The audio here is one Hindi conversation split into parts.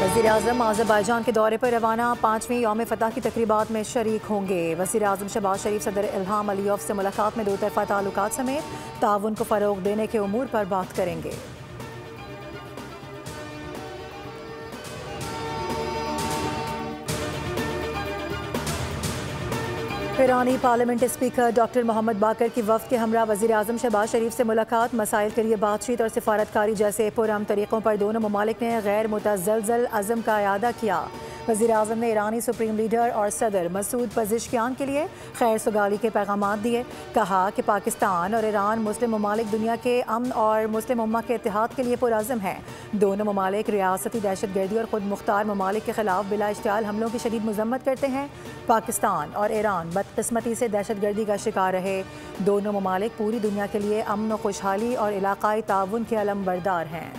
वज़ीर-ए-आज़म अज़रबैजान के दौरे पर रवाना, 5वीं यौम फतह की तकरीबात में शरीक होंगे। वज़ीर-ए-आज़म शहबाज शरीफ सदर इल्हाम अलीयव से मुलाकात में दो तरफ़ा ताल्लुकात समेत ताउन को फ़रोग़ देने के उमूर पर बात करेंगे। ईरानी पार्लियामेंट स्पीकर डॉक्टर मोहम्मद बाकर की वफ़द के हमरा वज़ीर-ए-आज़म शहबाज शरीफ से मुलाकात, मसाइल के लिए बातचीत और सिफारतकारी जैसे पुरअमन तरीक़ों पर दोनों ममालिक ने गैर मुतज़लज़ल अज़म का इआदा किया। वज़ीर-ए-आज़म ने ईरानी सुप्रीम लीडर और सदर मसूद पज़ेश्कियान के लिए खैर सुगाली के पैगामात दिए। कहा कि पाकिस्तान और ईरान मुस्लिम ममालिक दुनिया के अमन और मुस्लिम उम्मा के इत्तेहाद के लिए पुरअज़म हैं। दोनों ममालिक रियासती दहशतगर्दी और ख़ुद मुख्तार ममालिक के खिलाफ बिला इश्तियाल हमलों की शदीद मज़म्मत करते हैं। पाकिस्तान और ईरान बदकिस्मती से दहशतगर्दी का शिकार रहे। दोनों ममालिक पूरी दुनिया के लिए अमन व खुशहाली और इलाक़ाई ताउन के अलमबरदार हैं।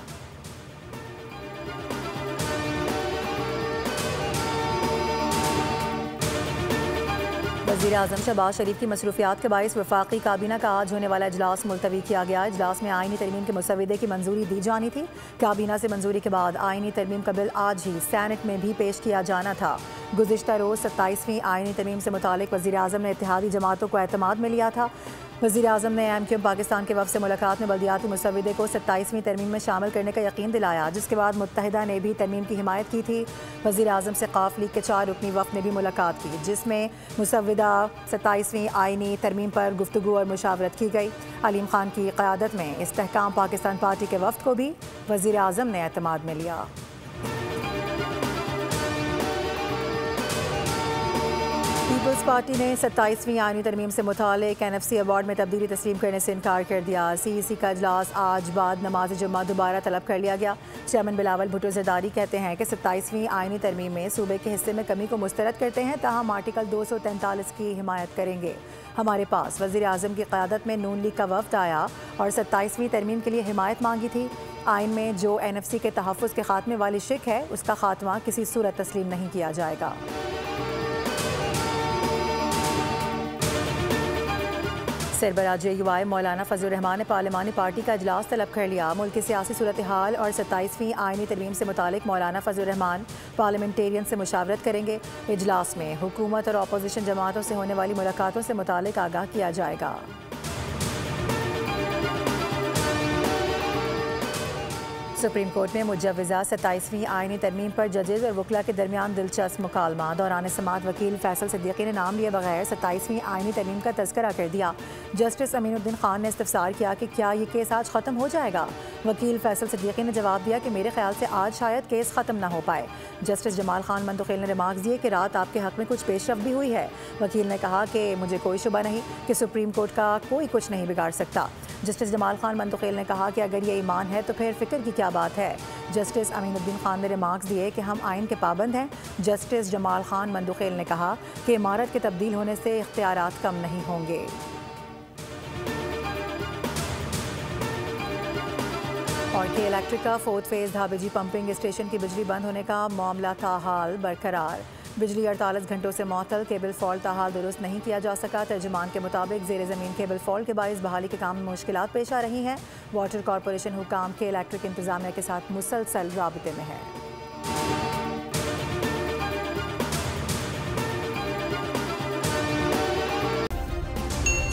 वज़ीर-ए-आज़म शहबाज शरीफ की मसरूफियात के बाइस वफाकी काबीना का आज होने वाला इजलास मुलतवी किया गया। इजलास में आईनी तरमीम के मुसवदे की मंजूरी दी जानी थी। काबीना से मंजूरी के बाद आईनी तरमीम का बिल आज ही सैनेट में भी पेश किया जाना था। गुज़िश्ता रोज़ 27वीं आईनी तरमीम से मुतालिक वज़ीर-ए-आज़म ने इत्तेहादी जमातों को एतमाद में लिया था। वज़ीर-ए-आज़म ने MQM पाकिस्तान के वफ़द से मुलाकात में बल्दियाती मुसवदे को 27वीं तरमीम में शामिल करने का यकीन दिलाया, जिसके बाद मुत्तहिदा ने भी तरमीम की हिमायत की थी। वज़ीर-ए-आज़म से क़ाफ लीग के 4 रुकनी वफ़द ने भी मुलाकात की, जिसमें मुसवदा 27वीं आईनी तरमीम पर गुफ्तगू और मुशावरत की गई। अलीम खान की क़यादत में इस्तेहकाम पाकिस्तान पार्टी के वफ़द को भी वज़ीर-ए-आज़म ने एतमाद में लिया। पीपल्स पार्टी ने 27वीं आईनी तरमीम से मुतालिक NFC अवार्ड में तब्दीली तस्लीम करने से इनकार कर दिया। CEC का इजलास आज बाद नमाज जुम्मा दोबारा तलब कर लिया गया। चेयरमैन बिलावल भुट्टो ज़रदारी कहते हैं कि 27वीं आईनी तरमीम में सूबे के हिस्से में कमी को मुस्तरद करते हैं, ताहम आर्टिकल 243 की हिमायत करेंगे। हमारे पास वज़ीर-ए-आज़म की क़यादत में नून लीग का वफ़द आया और 27वीं तरमीम के लिए हिमायत मांगी थी। आइन में जो NFC के तहफ़्फ़ुज़ के खात्मे वाली शिक है, उसका खात्मा किसी सूरत तस्लीम नहीं किया जाएगा। सरबराह JUI मौलाना फजलुर रहमान ने पार्लिमानी पार्टी का इजलास तलब कर लिया। मुल्क की सियासी सूरत हाल और 27वीं आईनी तरमीम से मुतालिक मौलाना फजलुर रहमान पार्लियामेंटेरियन से मुशावरत करेंगे। इजलास में हुकूमत और अपोजिशन जमातों से होने वाली मुलाकातों से मुतालिक आगाह किया जाएगा। सुप्रीम कोर्ट में मुजव्वज़ा 27वीं आईनी तरमीम पर जजेज़ और वकला के दरमियान दिलचस्प मुकालमा। दौरान समाअत वकील फैसल सिद्दीकी ने नाम लिए बगैर 27वीं आईनी तरमीम का तज़किरा कर दिया। जस्टिस अमीनुद्दीन खान ने इस्तफसार किया कि क्या ये केस आज ख़त्म हो जाएगा। वकील फैसल सिद्दीकी ने जवाब दिया कि मेरे ख्याल से आज शायद केस ख़त्म ना हो पाए। जस्टिस जमाल खान मंदुखेल ने रिमार्क्स दिए कि रात आपके हक़ में कुछ पेशरफ भी हुई है। वकील ने कहा कि मुझे कोई शुबा नहीं कि सुप्रीम कोर्ट का कोई कुछ नहीं बिगाड़ सकता। जस्टिस जमाल खान मंदुखेल ने कहा कि अगर ये ईमान है तो फिर फ़िक्र की क्या बात है। जस्टिस अमीनुद्दीन खान ने रिमार्क्स दिए कि हम आइन के पाबंद हैं। जस्टिस जमाल खान मंदुखेल ने कहा कि इमारत के तब्दील होने से इख्तियारात कम नहीं होंगे। और के इलेक्ट्रिक का 4th फेज़ धाबेजी पंपिंग स्टेशन की बिजली बंद होने का मामला ताहाल बरकरार। बिजली 48 घंटों से मअतल, केबल फॉल्ट ताहाल दुरुस्त नहीं किया जा सका। तर्जुमान के मुताबिक ज़ेर ज़मीन केबल फॉल्ट के बाइस बहाली के काम में मुश्किलात पेश आ रही हैं। वाटर कॉरपोरेशन हुकाम के इलेक्ट्रिक इंतजामिया के साथ मुसलसल राबते में है।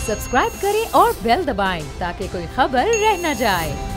सब्सक्राइब करें और बेल दबाएं ताकि कोई खबर रह न जाए।